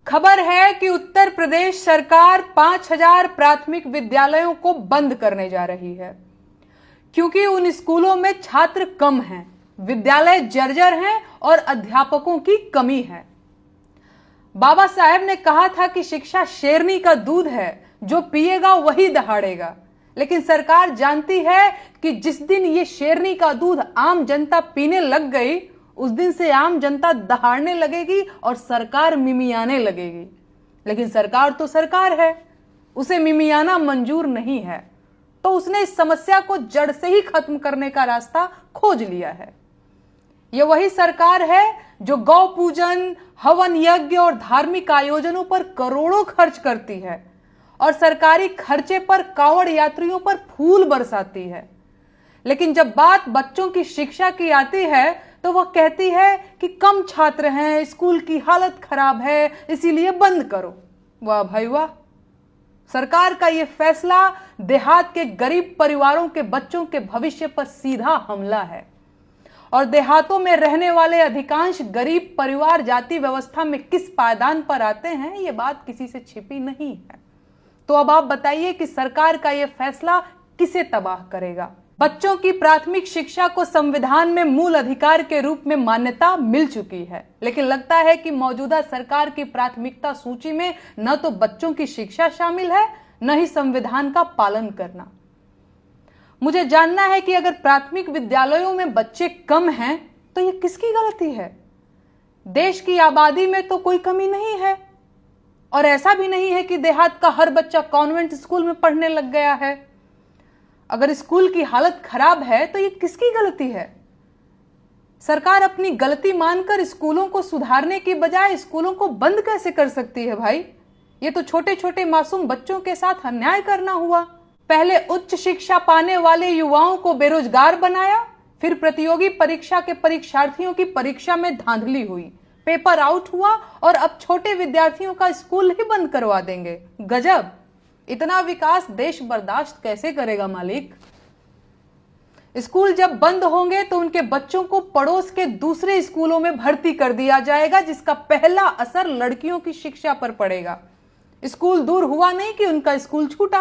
खबर है कि उत्तर प्रदेश सरकार 5000 प्राथमिक विद्यालयों को बंद करने जा रही है क्योंकि उन स्कूलों में छात्र कम हैं, विद्यालय जर्जर हैं और अध्यापकों की कमी है। बाबा साहेब ने कहा था कि शिक्षा शेरनी का दूध है, जो पिएगा वही दहाड़ेगा। लेकिन सरकार जानती है कि जिस दिन ये शेरनी का दूध आम जनता पीने लग गई, उस दिन से आम जनता दहाड़ने लगेगी और सरकार मिमियाने लगेगी। लेकिन सरकार तो सरकार है, उसे मिमियाना मंजूर नहीं है, तो उसने इस समस्या को जड़ से ही खत्म करने का रास्ता खोज लिया है। यह वही सरकार है जो गौ पूजन, हवन यज्ञ और धार्मिक आयोजनों पर करोड़ों खर्च करती है और सरकारी खर्चे पर कांवड़ यात्रियों पर फूल बरसाती है। लेकिन जब बात बच्चों की शिक्षा की आती है तो वह कहती है कि कम छात्र हैं, स्कूल की हालत खराब है, इसीलिए बंद करो। वाह भाई वाह! सरकार का यह फैसला देहात के गरीब परिवारों के बच्चों के भविष्य पर सीधा हमला है और देहातों में रहने वाले अधिकांश गरीब परिवार जाति व्यवस्था में किस पायदान पर आते हैं, यह बात किसी से छिपी नहीं है। तो अब आप बताइए कि सरकार का यह फैसला किसे तबाह करेगा? बच्चों की प्राथमिक शिक्षा को संविधान में मूल अधिकार के रूप में मान्यता मिल चुकी है, लेकिन लगता है कि मौजूदा सरकार की प्राथमिकता सूची में न तो बच्चों की शिक्षा शामिल है, न ही संविधान का पालन करना। मुझे जानना है कि अगर प्राथमिक विद्यालयों में बच्चे कम हैं, तो यह किसकी गलती है? देश की आबादी में तो कोई कमी नहीं है और ऐसा भी नहीं है कि देहात का हर बच्चा कॉन्वेंट स्कूल में पढ़ने लग गया है। अगर स्कूल की हालत खराब है तो ये किसकी गलती है? सरकार अपनी गलती मानकर स्कूलों को सुधारने की बजाय स्कूलों को बंद कैसे कर सकती है भाई? ये तो छोटे छोटे मासूम बच्चों के साथ अन्याय करना हुआ। पहले उच्च शिक्षा पाने वाले युवाओं को बेरोजगार बनाया, फिर प्रतियोगी परीक्षा के परीक्षार्थियों की परीक्षा में धांधली हुई, पेपर आउट हुआ और अब छोटे विद्यार्थियों का स्कूल ही बंद करवा देंगे। गजब! इतना विकास देश बर्दाश्त कैसे करेगा मालिक? स्कूल जब बंद होंगे तो उनके बच्चों को पड़ोस के दूसरे स्कूलों में भर्ती कर दिया जाएगा, जिसका पहला असर लड़कियों की शिक्षा पर पड़ेगा। स्कूल दूर हुआ नहीं कि उनका स्कूल छूटा,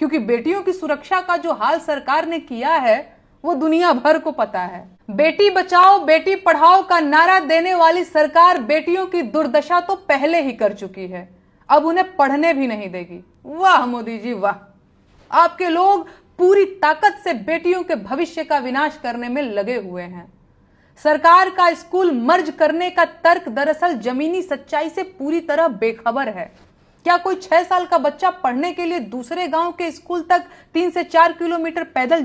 क्योंकि बेटियों की सुरक्षा का जो हाल सरकार ने किया है वो दुनिया भर को पता है। बेटी बचाओ बेटी पढ़ाओ का नारा देने वाली सरकार बेटियों की दुर्दशा तो पहले ही कर चुकी है, अब उन्हें पढ़ने भी नहीं देगी। वाह मोदी जी वाह! आपके लोग पूरी ताकत से बेटियों के भविष्य का विनाश करने में लगे हुए हैं। सरकार का स्कूल मर्ज करने का तर्क दरअसल जमीनी सच्चाई से पूरी तरह बेखबर है। क्या कोई 6 साल का बच्चा पढ़ने के लिए दूसरे गांव के स्कूल तक 3 से 4 किलोमीटर पैदल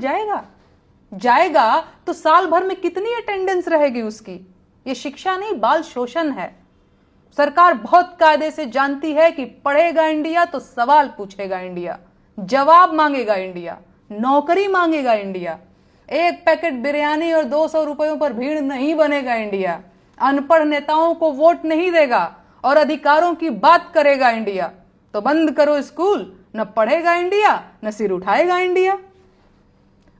जाएगा तो साल भर में कितनी अटेंडेंस रहेगी उसकी? ये शिक्षा नहीं, बाल शोषण है। सरकार बहुत कायदे से जानती है कि पढ़ेगा इंडिया तो सवाल पूछेगा इंडिया, जवाब मांगेगा इंडिया, नौकरी मांगेगा इंडिया। एक पैकेट बिरयानी और 200 रुपयों पर भीड़ नहीं बनेगा इंडिया। अनपढ़ नेताओं को वोट नहीं देगा और अधिकारों की बात करेगा इंडिया। तो बंद करो स्कूल, न पढ़ेगा इंडिया न सिर उठाएगा इंडिया।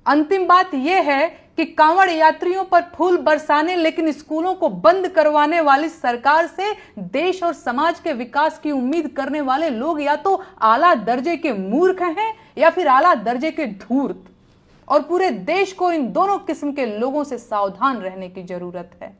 अंतिम बात यह है कि कांवड़ यात्रियों पर फूल बरसाने लेकिन स्कूलों को बंद करवाने वाली सरकार से देश और समाज के विकास की उम्मीद करने वाले लोग या तो आला दर्जे के मूर्ख हैं या फिर आला दर्जे के धूर्त। और पूरे देश को इन दोनों किस्म के लोगों से सावधान रहने की जरूरत है।